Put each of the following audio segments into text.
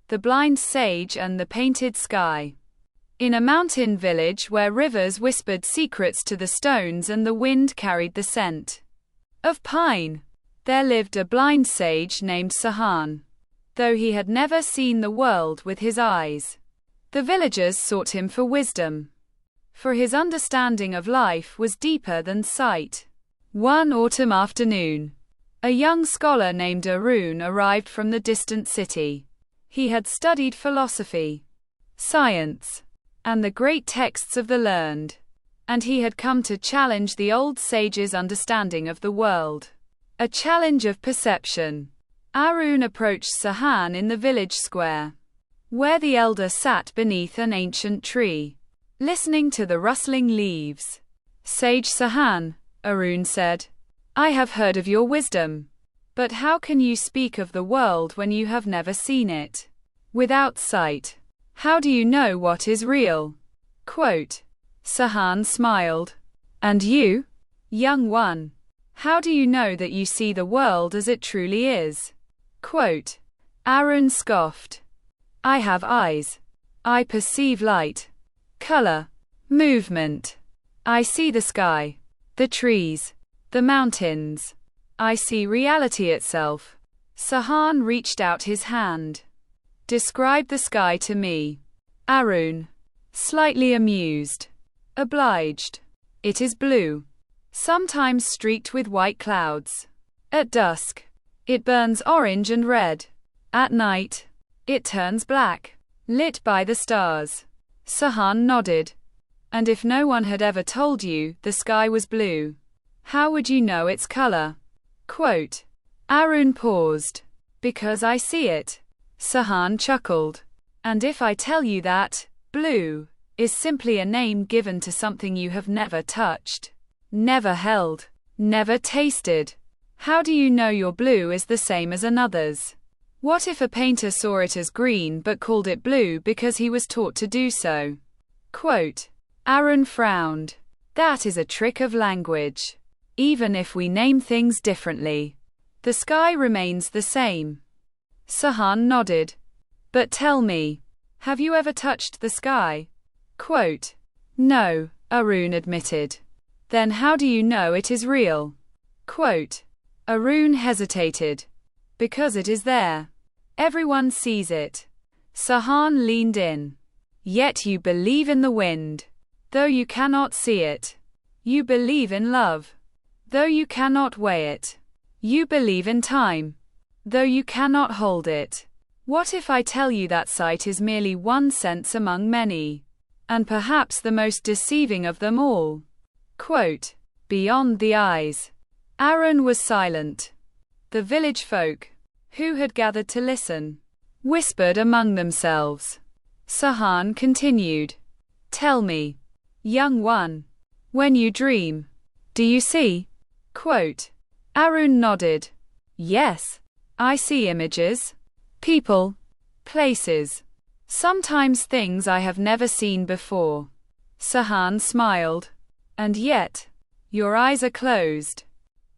the blind sage and the painted sky. In a mountain village where rivers whispered secrets to the stones and the wind carried the scent of pine, there lived a blind sage named Sahan. Though he had never seen the world with his eyes, the villagers sought him for wisdom, for his understanding of life was deeper than sight. One autumn afternoon, a young scholar named Arun arrived from the distant city. He had studied philosophy, science, and the great texts of the learned, and he had come to challenge the old sage's understanding of the world. A challenge of perception. Arun approached Sahan in the village square, where the elder sat beneath an ancient tree, listening to the rustling leaves. "Sage Sahan," Arun said, "I have heard of your wisdom. But how can you speak of the world when you have never seen it? Without sight, how do you know what is real?" Quote. Sahan smiled. "And you, young one, how do you know that you see the world as it truly is?" Quote. Arun scoffed. "I have eyes. I perceive light, color, movement. I see the sky, the trees, the mountains. I see reality itself." Sahan reached out his hand. "Describe the sky to me." Arun, slightly amused, obliged. "It is blue, sometimes streaked with white clouds. At dusk, it burns orange and red. At night, it turns black, lit by the stars." Sahan nodded. "And if no one had ever told you the sky was blue, how would you know its color?" Quote. Arun paused. "Because I see it." Sahan chuckled. "And if I tell you that blue is simply a name given to something you have never touched, never held, never tasted, how do you know your blue is the same as another's? What if a painter saw it as green but called it blue because he was taught to do so?" Quote. Arun frowned. "That is a trick of language. Even if we name things differently, the sky remains the same." Sahan nodded. "But tell me, have you ever touched the sky?" Quote. "No," Arun admitted. "Then how do you know it is real?" Quote. Arun hesitated. "Because it is there. Everyone sees it." Sahan leaned in. "Yet you believe in the wind, though you cannot see it. You believe in love, though you cannot weigh it. You believe in time, though you cannot hold it. What if I tell you that sight is merely one sense among many, and perhaps the most deceiving of them all?" Quote. Beyond the eyes. Arun was silent. The village folk, who had gathered to listen, whispered among themselves. Sahan continued. "Tell me, young one, when you dream, do you see?" Quote. Arun nodded. "Yes, I see images, people, places, sometimes things I have never seen before." Sahan smiled. "And yet, your eyes are closed."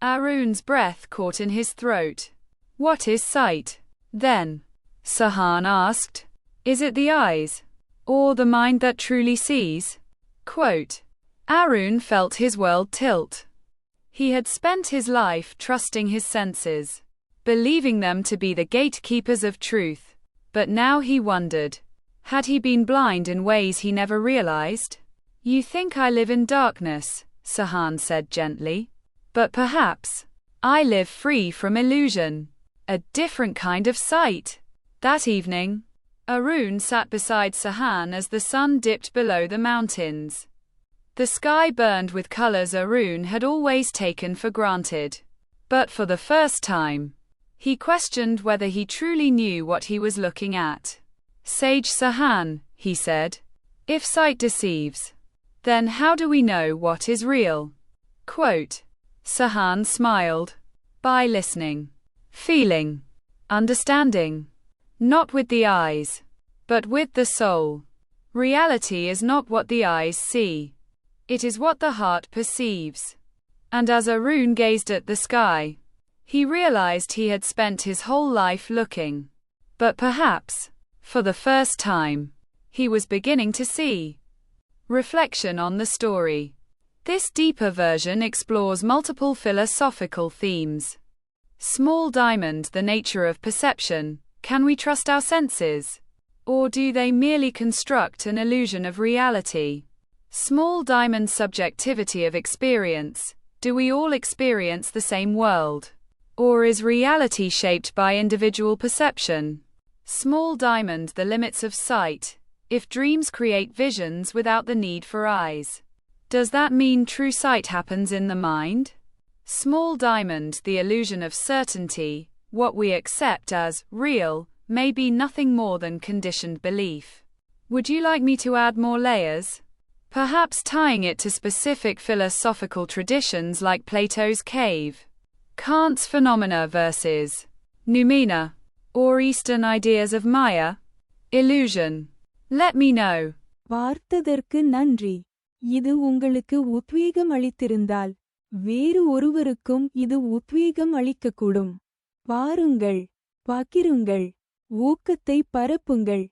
Arun's breath caught in his throat. "What is sight, then?" Sahan asked. "Is it the eyes, or the mind that truly sees?" Quote. Arun felt his world tilt. He had spent his life trusting his senses, believing them to be the gatekeepers of truth. But now he wondered, had he been blind in ways he never realized? "You think I live in darkness," Sahan said gently. "But perhaps I live free from illusion, a different kind of sight." That evening, Arun sat beside Sahan as the sun dipped below the mountains. The sky burned with colors Arun had always taken for granted. But for the first time, he questioned whether he truly knew what he was looking at. "Sage Sahan," he said, "if sight deceives, then how do we know what is real?" Quote. Sahan smiled. "By listening, feeling, understanding. Not with the eyes, but with the soul. Reality is not what the eyes see. It is what the heart perceives." And as Arun gazed at the sky, he realized he had spent his whole life looking, but perhaps For the first time, he was beginning to see. Reflection on the story. This deeper version explores multiple philosophical themes. Small diamond, the nature of perception. Can we trust our senses? Or do they merely construct an illusion of reality? Small diamond, subjectivity of experience. Do we all experience the same world? Or is reality shaped by individual perception? Small diamond, the limits of sight. If dreams create visions without the need for eyes, does that mean true sight happens in the mind? Small diamond, the illusion of certainty. What we accept as real may be nothing more than conditioned belief. Would you like me to add more layers? Perhaps tying it to specific philosophical traditions like Plato's cave, Kant's phenomena versus noumena, or Eastern ideas of Maya, illusion. Let me know. பார்த்ததற்கு நன்றி. இது உங்களுக்கு உத்வேகம் அளித்திருந்தால் வேறு ஒருவருக்கும் இது உத்வேகம் அளிக்கக்கூடும். பாருங்கள், பகிருங்கள், ஊக்கத்தை பரப்புங்கள்.